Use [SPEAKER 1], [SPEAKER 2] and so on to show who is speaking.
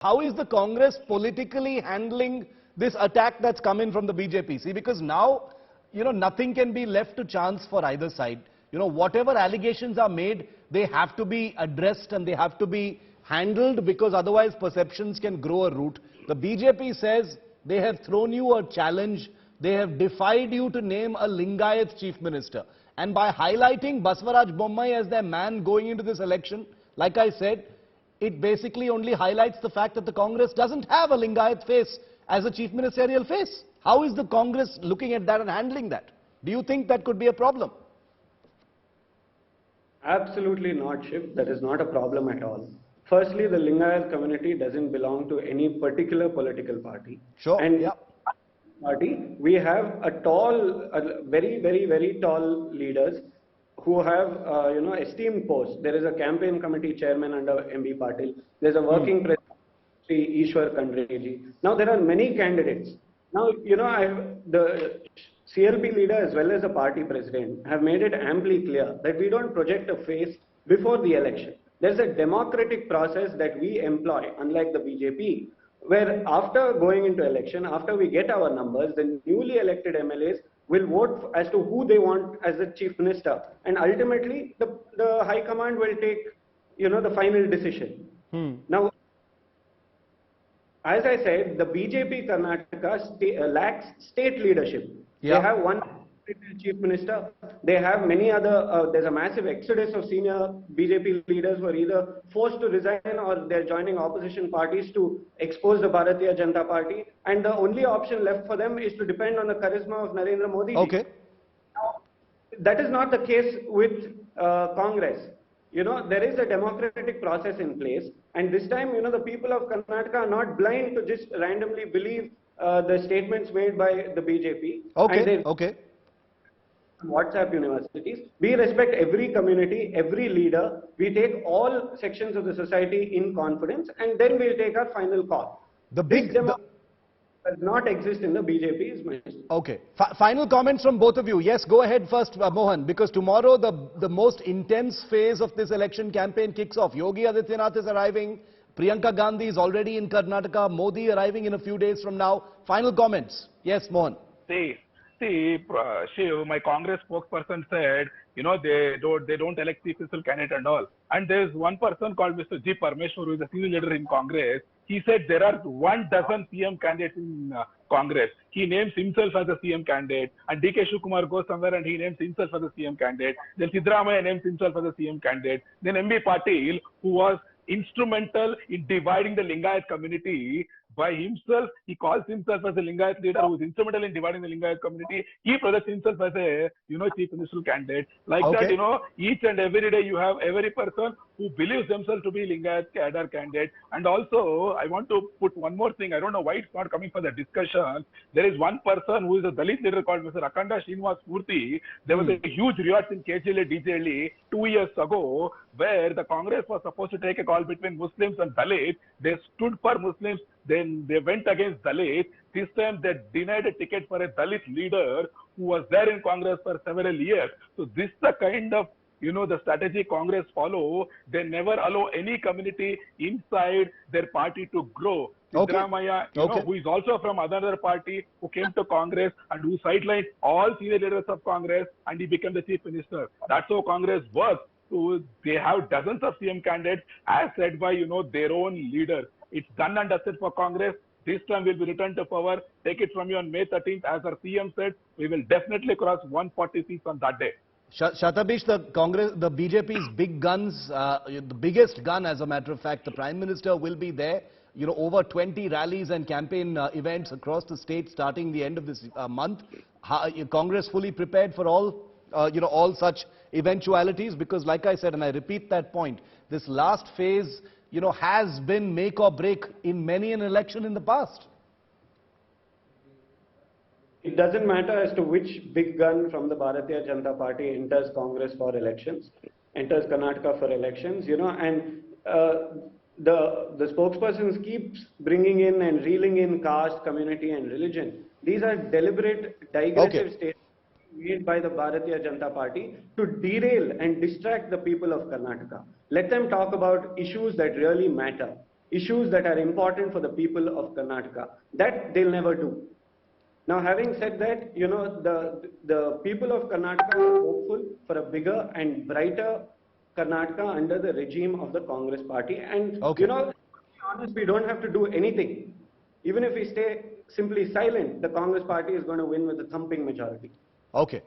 [SPEAKER 1] how is the Congress politically handling this attack that's come in from the BJP? See, because now, nothing can be left to chance for either side. Whatever allegations are made, they have to be addressed and they have to be handled, because otherwise perceptions can grow a root. The BJP says they have thrown you a challenge. They have defied you to name a Lingayat chief minister. And by highlighting Baswaraj Bommai as their man going into this election, like I said, it basically only highlights the fact that the Congress doesn't have a Lingayat face as a chief ministerial face. How is the Congress looking at that and handling that? Do you think that could be a problem?
[SPEAKER 2] Absolutely not, Shiv. That is not a problem at all. Firstly, the Lingayat community doesn't belong to any particular political party.
[SPEAKER 1] Sure.
[SPEAKER 2] And
[SPEAKER 1] yeah.
[SPEAKER 2] Party, we have very, very, very tall leaders who have, esteemed posts. There is a campaign committee chairman under MB Patil. There's a working president, Sri Ishwar Kandreji. Now, there are many candidates. Now, the CLP leader as well as the party president have made it amply clear that we don't project a face before the election. There's a democratic process that we employ, unlike the BJP, where after going into election, after we get our numbers, the newly elected MLAs will vote as to who they want as the chief minister. And ultimately, the High Command will take, the final decision. Now, as I said, the BJP Karnataka lacks state leadership. Yeah. They have one chief minister. They have many other, there's a massive exodus of senior BJP leaders who are either forced to resign or they're joining opposition parties to expose the Bharatiya Janata Party. And the only option left for them is to depend on the charisma of Narendra Modi.
[SPEAKER 1] Okay.
[SPEAKER 2] Now, that is not the case with Congress. There is a democratic process in place. And this time, the people of Karnataka are not blind to just randomly believe the statements made by the BJP.
[SPEAKER 1] Okay. Okay.
[SPEAKER 2] WhatsApp universities. We respect every community, every leader. We take all sections of the society in confidence, and then we'll take our final call. Does not exist in the BJP.
[SPEAKER 1] Okay. Final comments from both of you. Yes, go ahead first, Mohan, because tomorrow the most intense phase of this election campaign kicks off. Yogi Adityanath is arriving. Priyanka Gandhi is already in Karnataka. Modi arriving in a few days from now. Final comments. Yes, Mohan.
[SPEAKER 3] See, Shiv, my Congress spokesperson said, they don't elect chief minister candidate and all. And there's one person called Mr. G. Parmeshwar, who is a senior leader in Congress. He said there are 12 CM candidates in Congress. He names himself as a CM candidate. And D.K. Shivakumar goes somewhere and he names himself as a CM candidate. Then Siddaramaiah names himself as a CM candidate. Then MB Patil, who was instrumental in dividing the Lingayat community, by himself, he calls himself as a Lingayat leader who is instrumental in dividing the Lingayat community. He projects himself as a, chief ministerial candidate. Like that, each and every day you have every person who believes themselves to be Lingayat cadre candidate. And also, I want to put one more thing. I don't know why it's not coming for the discussion. There is one person who is a Dalit leader called Mr. Akhanda Srinivas Murthy. There was a huge riot in KJL, DJL 2 years ago, where the Congress was supposed to take a call between Muslims and Dalits. They stood for Muslims. Then they went against Dalit. This time they denied a ticket for a Dalit leader who was there in Congress for several years. So this is the kind of, the strategy Congress follow. They never allow any community inside their party to grow. Siddaramaiah, who is also from another party, who came to Congress and who sidelined all senior leaders of Congress, and he became the chief minister. That's how Congress works. So they have dozens of CM candidates as said by, their own leaders. It's done and dusted for Congress. This time we'll be returned to power. Take it from you on May 13th. As our CM said, we will definitely cross 140 seats on that day.
[SPEAKER 1] Shathabish, the BJP's big guns, the biggest gun, as a matter of fact, the Prime Minister will be there. Over 20 rallies and campaign events across the state starting the end of this month. Congress fully prepared for all such eventualities, because like I said, and I repeat that point, this last phase has been make or break in many an election in the past.
[SPEAKER 2] It doesn't matter as to which big gun from the Bharatiya Janata Party enters Congress for elections, enters Karnataka for elections, and the spokespersons keeps bringing in and reeling in caste, community and religion. These are deliberate, digressive statements made by the Bharatiya Janata Party to derail and distract the people of Karnataka. Let them talk about issues that really matter. issues that are important for the people of Karnataka. That they'll never do. Now, having said that, the people of Karnataka are hopeful for a bigger and brighter Karnataka under the regime of the Congress party. And,
[SPEAKER 1] Okay.
[SPEAKER 2] to be honest, we don't have to do anything. Even if we stay simply silent, the Congress party is going to win with a thumping majority.
[SPEAKER 1] Okay.